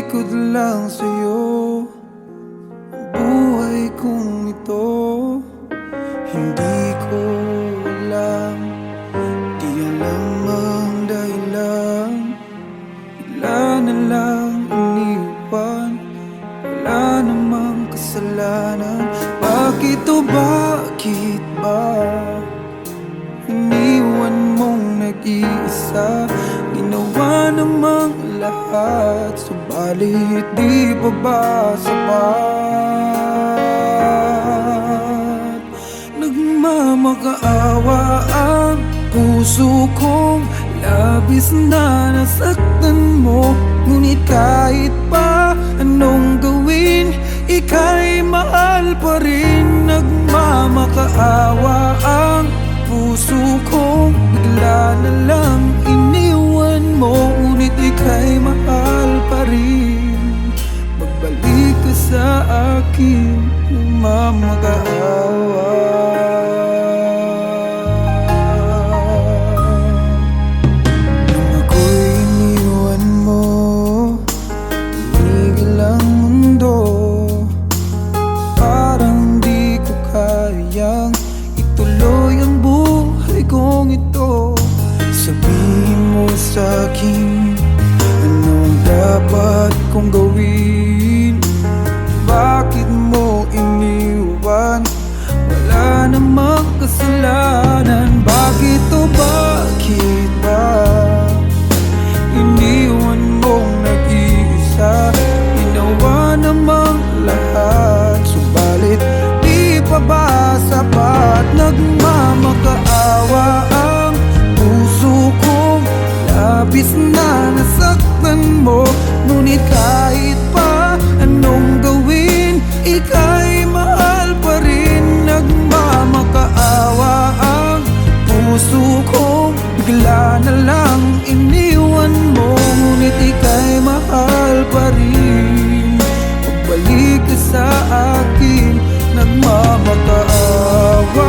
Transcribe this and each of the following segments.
Italikod lang sa'yo ang buhay kong ito. Hindi ko alam, di alam ang dahilan. Bigla na lang iniwan, wala namang kasalanan. Bakit o bakit ba iniwan mong nag-iisa? Ginawa namang lahat, subalit di pa ba sapat? Nagmamakaawa ang puso kong labis na nasaktan mo. Ngunit kahit pa anong gawin, ika'y mahal pa rin. Nagmamakaawa ang puso kong bigla na lang iniwan mo. Ngunit ika'y mahal pa rin. Magbalik ka sa akin, nagmamakaawa. Nung ako'y iniwan mo, tumigil ang mundo. Parang di ko kayang ituloy ang buhay kong ito. Sabihin mo sa'kin, anong dapat kong gawin? Bakit mo iniwan? Wala namang kasalanan. Bakit o bakit ba iniwan mong nag-iisa? Ginawa namang lahat, subalit di pa ba sapat? Nagmamakaawa ang puso kong labis na nasaktan mo. Ngunit kahit pa anong gawin, ika'y mahal pa rin. Nagmamakaawa ang puso kong bigla na lang iniwan mo. Ngunit ika'y mahal pa rin. Pagbalik ka sa akin, nagmamakaawa.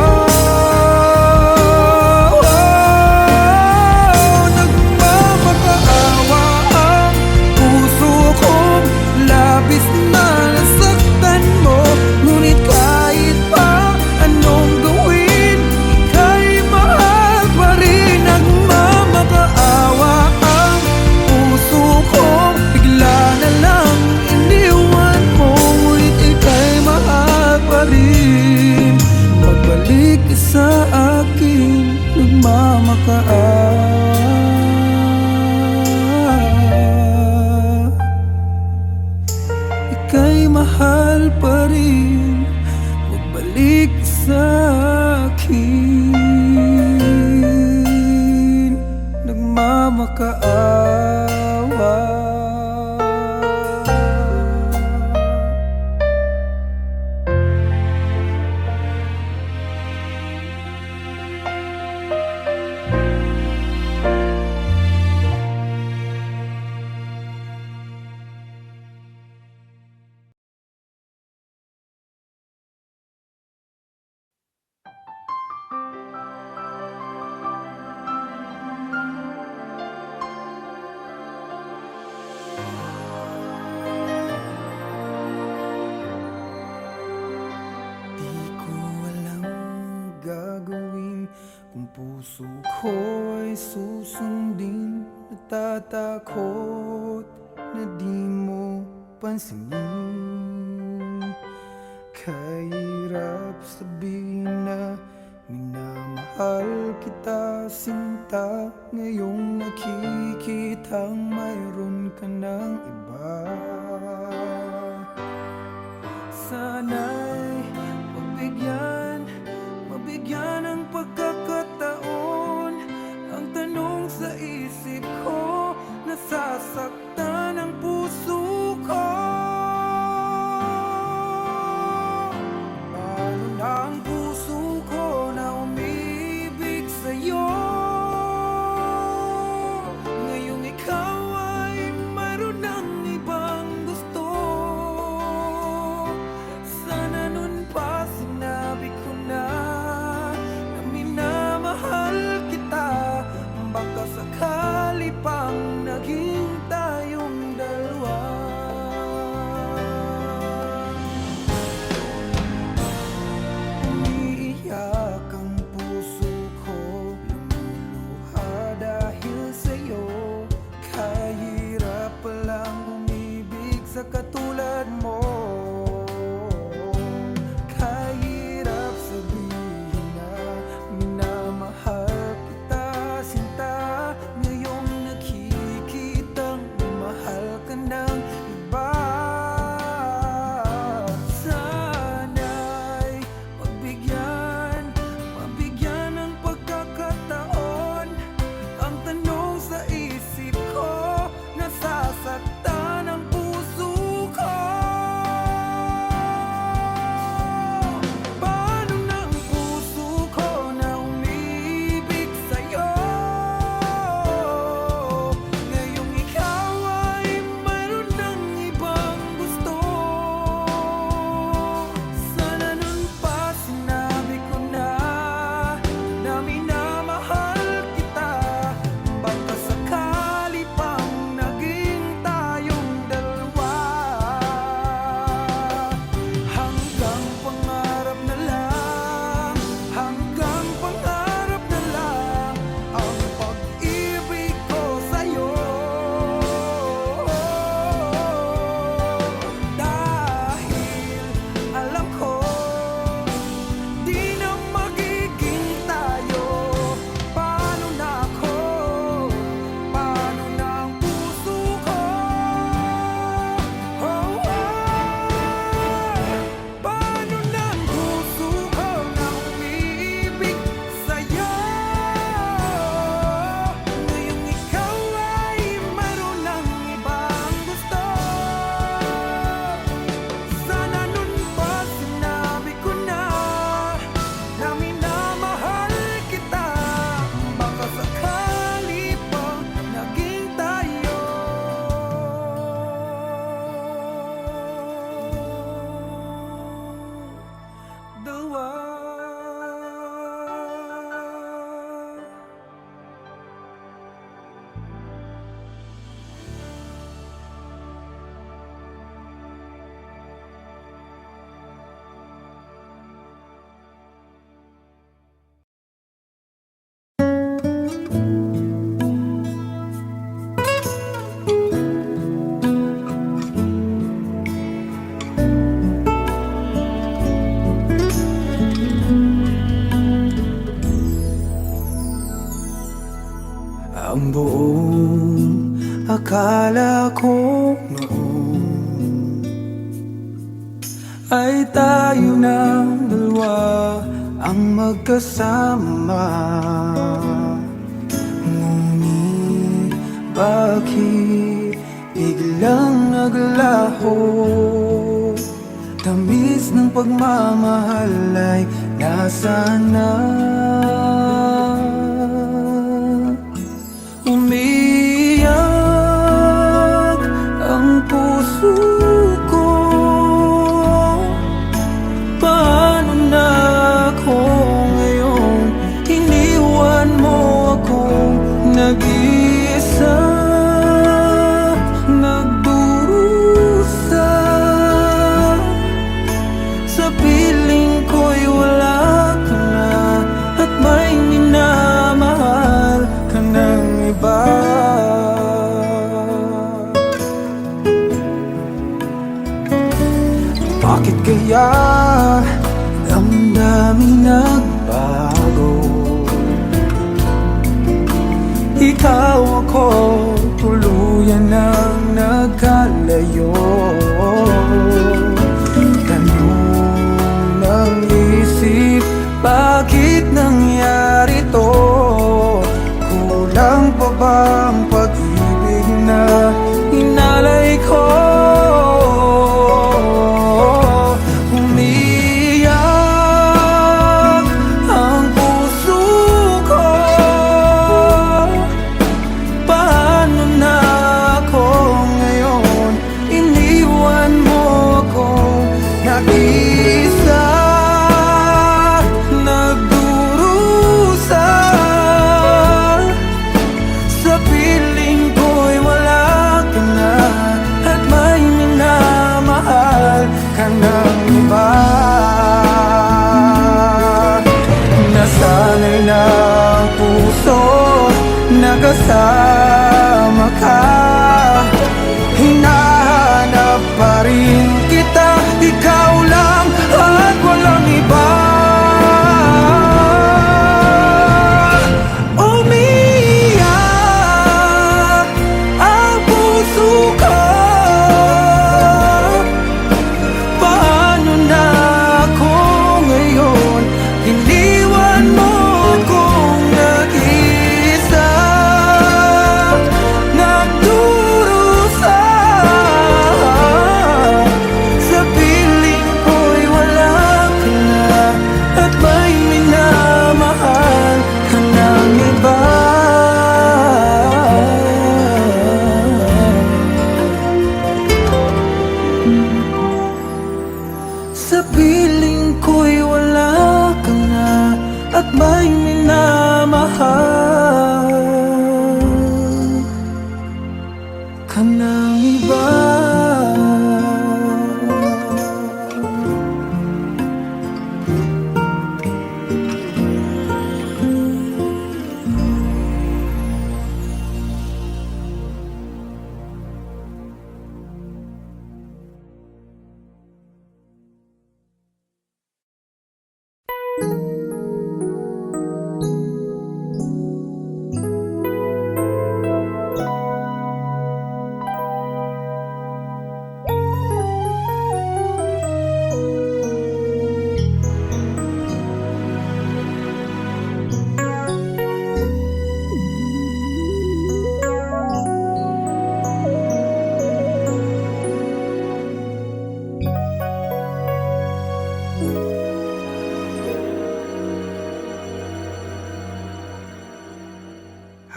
Nagmamakaawa ang puso kong labis na nasaktan mo. Ngunit kahit pa anong gawin, ika'y mahal pa rin. Nagmamakaawa ang puso kong bigla na lang iniwan mo. Ngunit ika'y mahal pa rin. Magbalik ka sa akin, nagmamakaawa. Ika'y mahal pa rin. Magbalik ka sa akin, nagmamakaawa. Gagawin kung puso ko ay susundin. Natatakot na di mo pansinin. Kahirap sabihin na minamahal kita, sinta. Ngayong nakikitang mayroon ka ng iba. Sana'y mabigyan ng pagkakataon. Ang tanong sa isip ko, nasasaktan ang puso ko. Paano na ang puso ko na umibig sa'yo? Ngayong ikaw ay mayroon ng ibang gusto. Sana nun pa sinabi ko na minamahal kita. Baka sakali pang naging tayo katulad mo. Kahirap sabihin na minamahal kita, sinta. Ngayong nakikitang mahal ka ng iba. Sana'y mabigyan ng pagkakataon. Ang tanong sa isip ko, nasasaktan ang puso ko. Paano ng puso ko na umibig sa'yo? Ngayong ikaw ay mayroon ng ibang gusto. Sana nun pa sinabi ko na minamahal kita. Baka sakali pang naging tayong dalawa. Hanggang pangarap na lang, hanggang pangarap na lang ang pag-ibig ko sa'yo. Dahil alam ko di na magiging tayo. Paano na ako? Paano na ang puso ko? Oh, paano na ang puso ko na umiibig sa'yo? Ngayong ikaw ay mayroon ng ibang gusto. Sana nun pa sinabi ko na minamahal kita. Baka sakali pang naging tayo dalawa. Ang buong akala ko noon ay tayo ng dalawa ang magkasama. Ngunit bakit biglang naglaho? Tamis ng pagmamahal ay nasaan na? Umiyak ang puso ko. Paano na ako ngayon? Iniwan mo akong nag-iisa, nagdurusa. Sa piling ko'y wala ka na at may minamahal ka ng iba. Bakit kaya damdaming nagbago? Ikaw ako tuluyan nang nagkalayo. Tanong ng isip, bakit nangyari to? Kulang pa ba ang pag-ibig na inalay ko? Umiyak ang puso ko. Paano na ako? ka ng iba.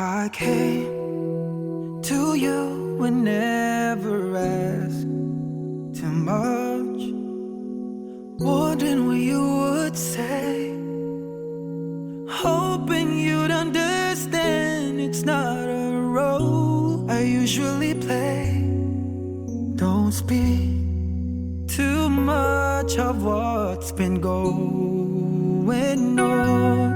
I came to you and never asked too much, wondering what you would say, hoping you'd understand it's not a role I usually play. Don't speak too much of what's been going on.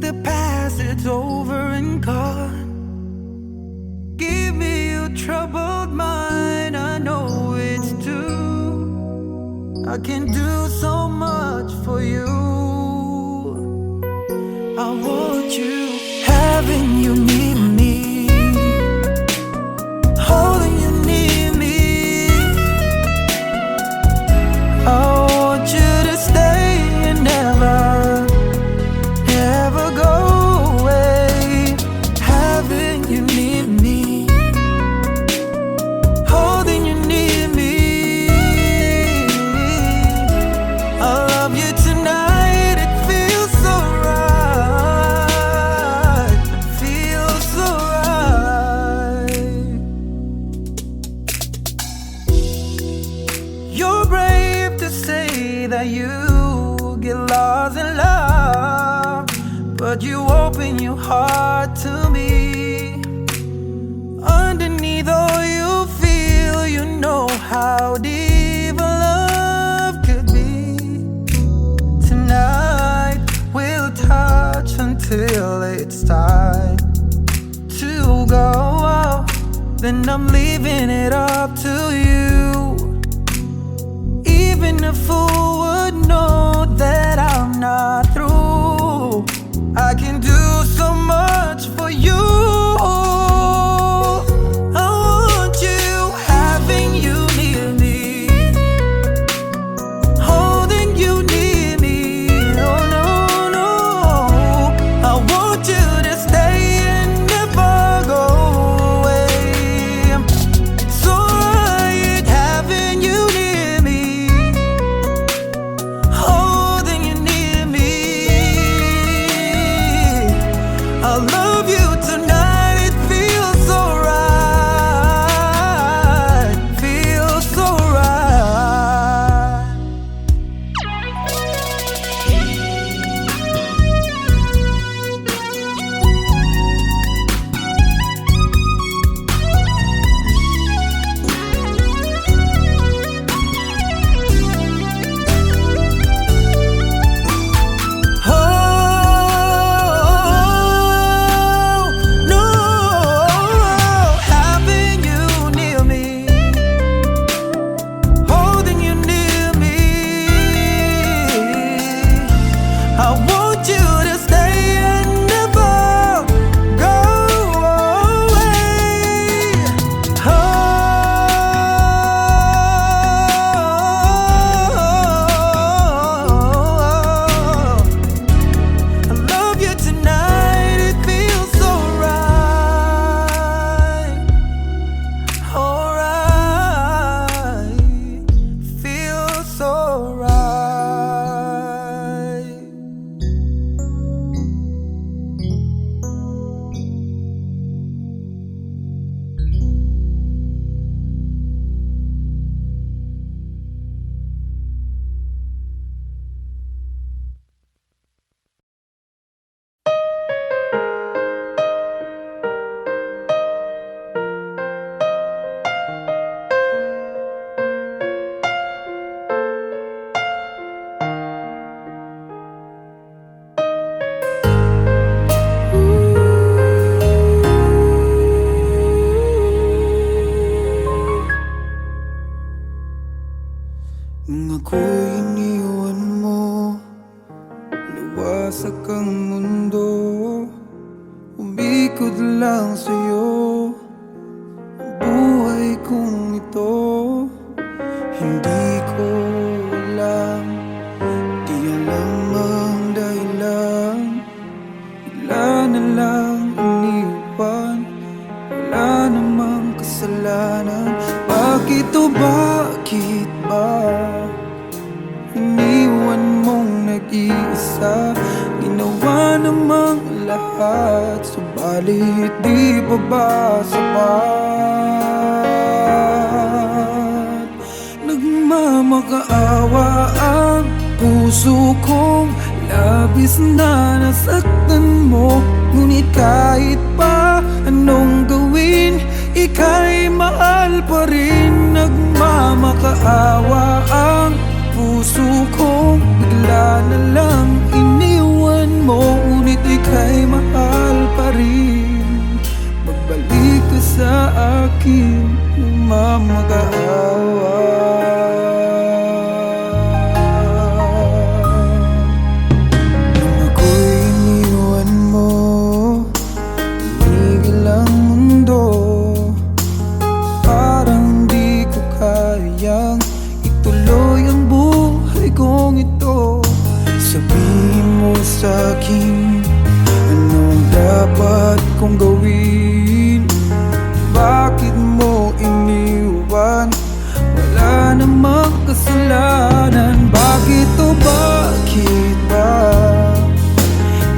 The past, it's over and gone. Give me your troubled mind, I know it's true. I can do so much for you. I want you, having you near me, holding you near me. I want you to stay and never that you get lost in love, but you open your heart to me. Underneath all you feel, you know how deep a love could be. Tonight we'll touch until it's time to go out. Then I'm leaving it up to you. Even a fool would know that I'm not through. I can do so much for you. I want you, having you near me, holding you near me. Oh no, no, I want you to stay and never go away. It's alright having you near me, holding you near me. ako'y iniwan mo, luwasak ang mundo, umikot lang sa'yo ang buhay kong ito. Hindi ko alam, di alam ang dahilan, bigla na lang iniwan, wala namang kasalanan. Bakit o bakit ba iniwan mong nag-iisa? Ginawa namang lahat, subalit di pa ba sapat? Nagmamakaawa ang puso kong labis na nasaktan mo, ngunit kahit pa anong gawin, ika'y mahal pa rin. Nagmamakaawa ang puso kong bigla na lang iniwan mo, ngunit ika'y mahal pa rin. Magbalik ka sa akin, nagmamakaawa. Nung ako'y iniwan mo, tumigil ang mundo, parang di ko kayang ituloy ang buhay kong ito. Sabihin mo sa'kin, anong dapat kong gawin? Bakit mo iniwan? Wala namang kasalanan. Bakit o bakit ba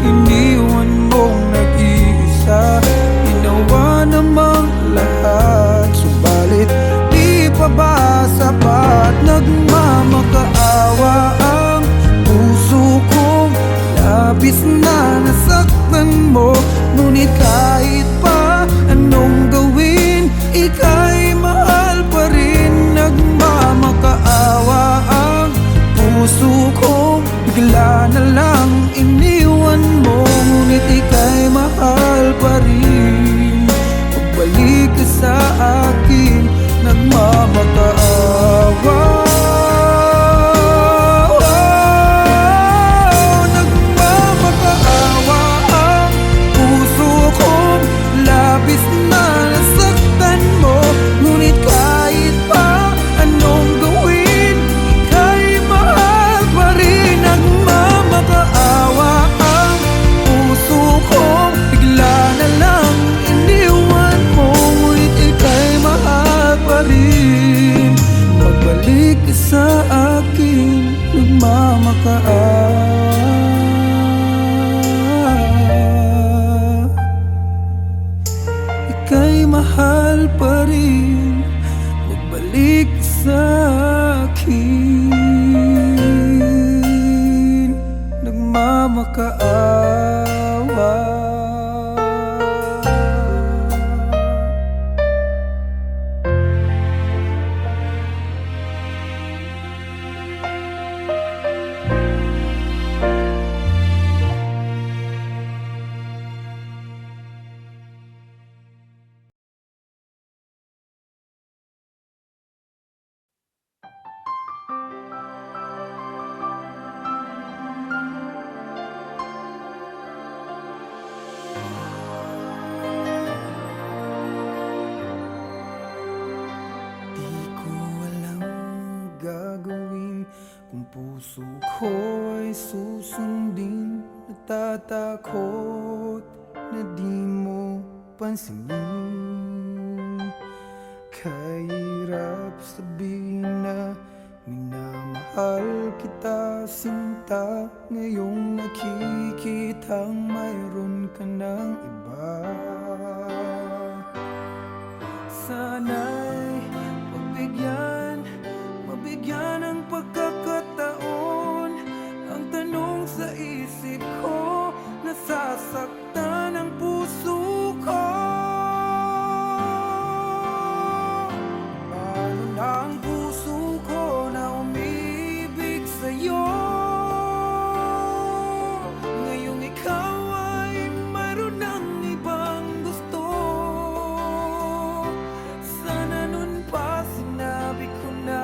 iniwan mong nag-iisa? Ginawa namang lahat, subalit di pa ba sapat? Nagmamakaawa ang puso kong labis na nasaktan mo, ngunit kahit pa anong gawin, ika'y mahal pa rin. Nagmamakaawa ang puso kong bigla na lang iniwan mo, ngunit ika'y mahal pa rin. Pagbalik ka sa akin, nagmamakaawa. Nagmamakaawa ang puso kong labis na nasaktan mo, ngunit kahit pa anong gawin, ika'y mahal pa rin. Nagmamakaawa ang puso kong bigla na lang iniwan mo, ngunit ika'y mahal pa rin. Magbalik ka sa akin, nagmamakaawa. Ika'y mahal pa rin. Magbalik ka sa akin, nagmamakaawa. Gagawin kung puso ko ay susundin. Natatakot na di mo pansinin. Kahirap sabihin na minamahal kita, sinta. Ngayong nakikitang mayroon ka ng iba. Sana'y mabigyan ng pagkakataon. Ang tanong sa isip ko, nasasaktan ang puso ko. Paano na ang puso ko na umibig sa'yo? Ngayong ikaw ay mayroon ng ibang gusto. Sana nun pa sinabi ko na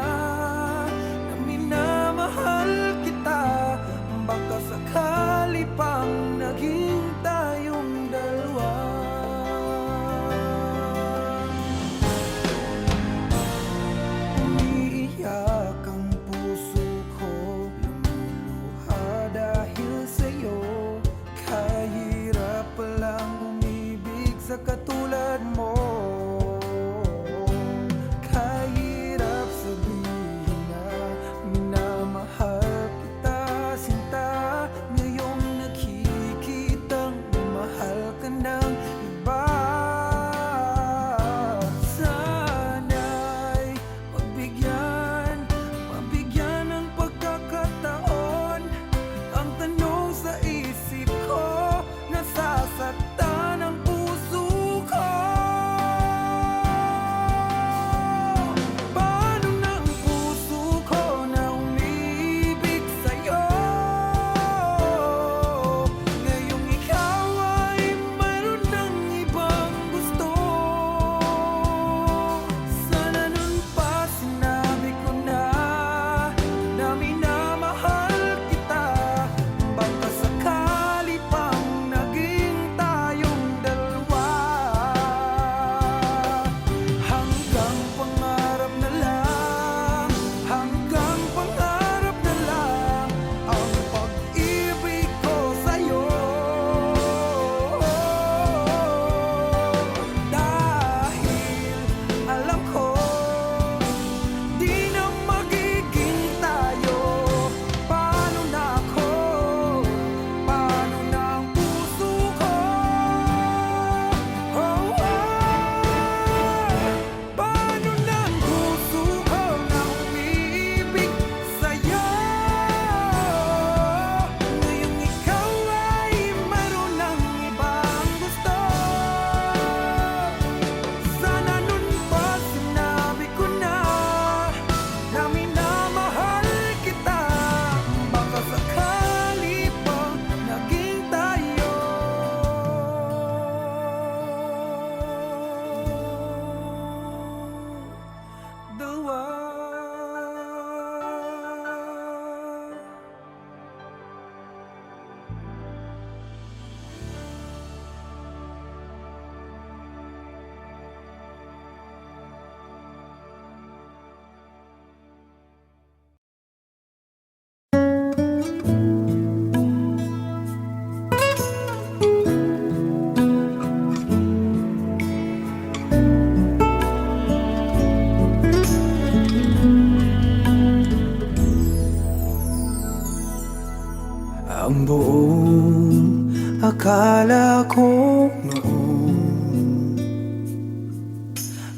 Akala ko noon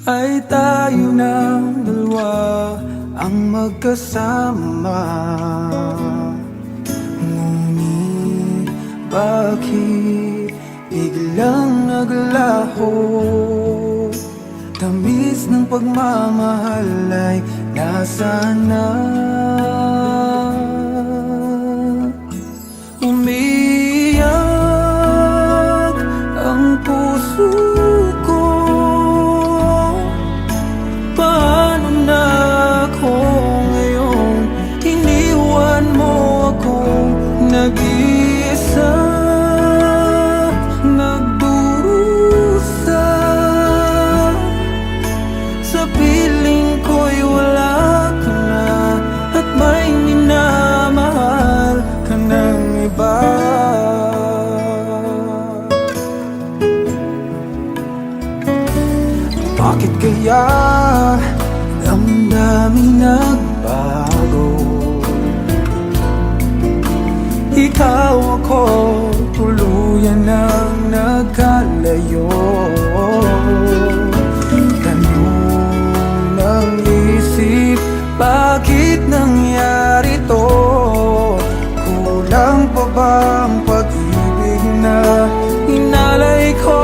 ay tayo ng dalawa ang magkasama. Ngunit bakit biglang naglaho? Tamis ng pagmamahal ay nasaan na? Umiyak ang puso ko. Paano na ako ngayon? Iniwan mo akong nag-iisa, nagdurusa. Sa piling ko'y wala ka na, at may minamahal ka ng iba. Bakit kaya damdaming nagbago? Ikaw ako, tuluyan ng nagkalayo. Tanong ng isip, bakit nangyari to? Kulang pa ba ang pag-ibig na inalay ko?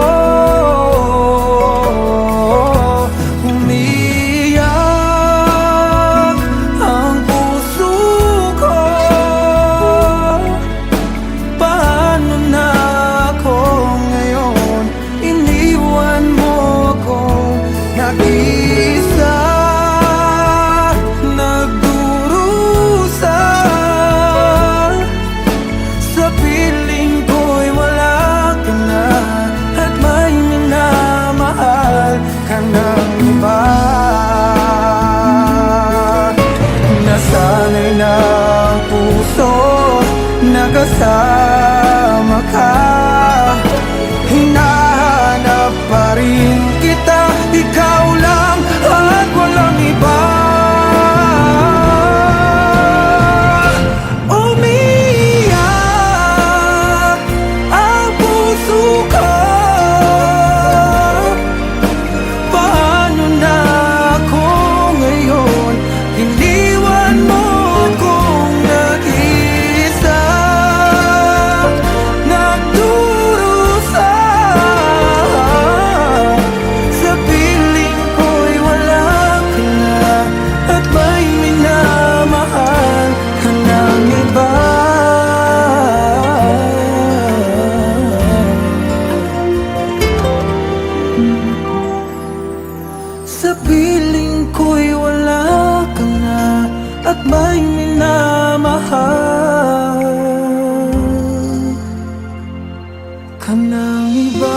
Umiyak ang puso ko. Paano na ako ngayon? Iniwan mo akong nag-iisa, nagdurusa. Sa piling ko'y wala ka na, at may minamahal ka ng iba. Nasanay na ang puso, nakasama ka. Hinahanap pa rin kita, ikaw lang at walang iba. Umiyak ang puso ko. Paano na ako ngayon? Iniwan mo akong nag-iisa, nagdurusa. Sa piling ko'y wala ka na, at may minamahal ka ng iba. Sa piling ko'y wala ka na, at may minamahal ka ng iba.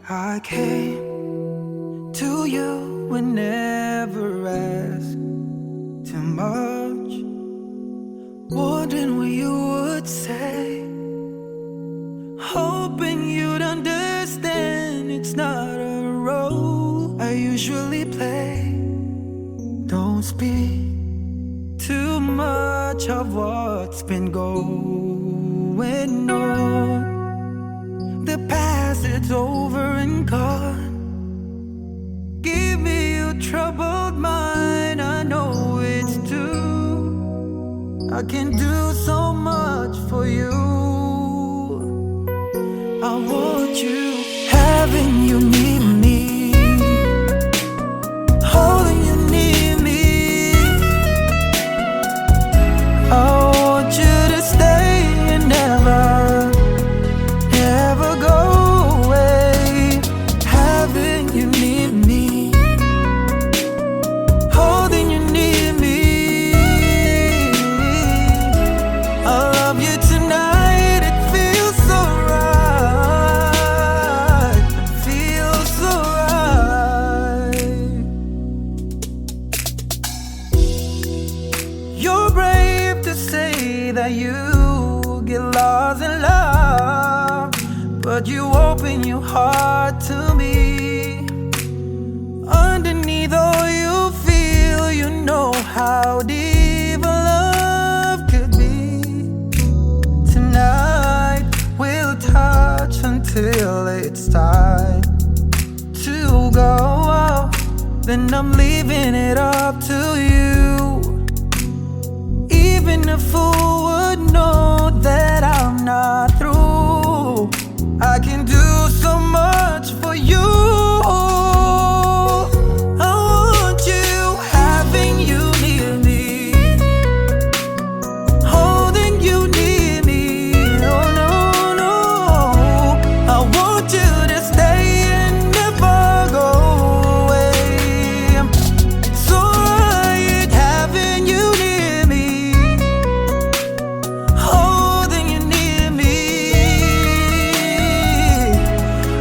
I came to you and never asked too much, wondering what you would say, hoping you'd understand it's not a role I usually play. Don't speak too much of what's been going on. The past, it's over and gone. Give me your troubled mind, I know it's true. I can do so much for you. I want you, having you near me. that you get lost in love, but you open your heart to me. Underneath all you feel, you know how deep a love could be. Tonight we'll touch until it's time to go. Then I'm leaving it up to you. Even a fool would know that I'm not through. I can do so much for you. I want you, having you near me, holding you near me. Oh no, no, I want you to stay and never go away. So right, having you near me, holding you near me.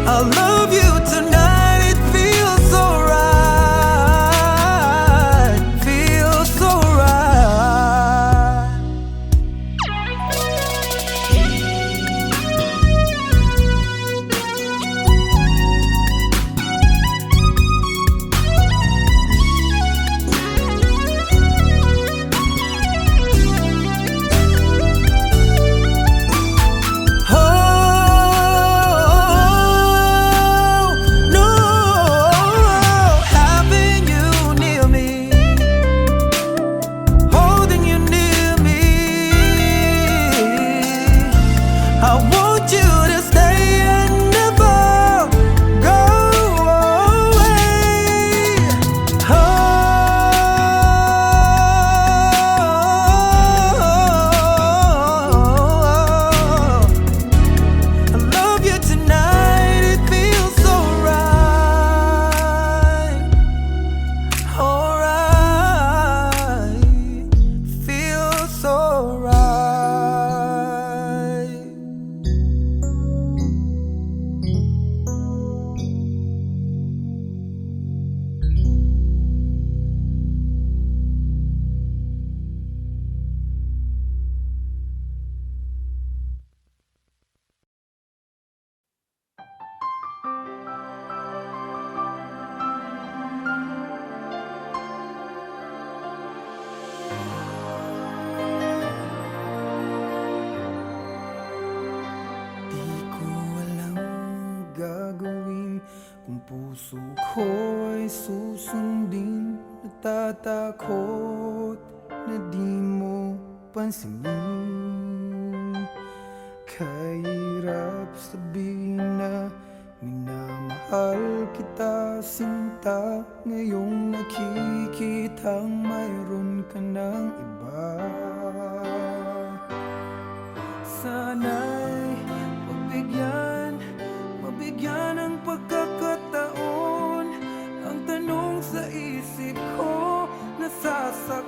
I love you tonight, it feels so right, feels so right. Oh no, having you near me, holding you near me. I want you to stay and never go away. I love you tonight, it feels so right. Alright, feels so right. Di ko alam gagawin kung puso ko ay susundin. Natatakot na di mo pansinin. Kahirap sabihin na minamahal kita, sinta. Ngayong nakikitang mayroon ka ng iba. Sana'y mabigyan ng pagkakataon. Ang tanong sa isip ko, nasasaktan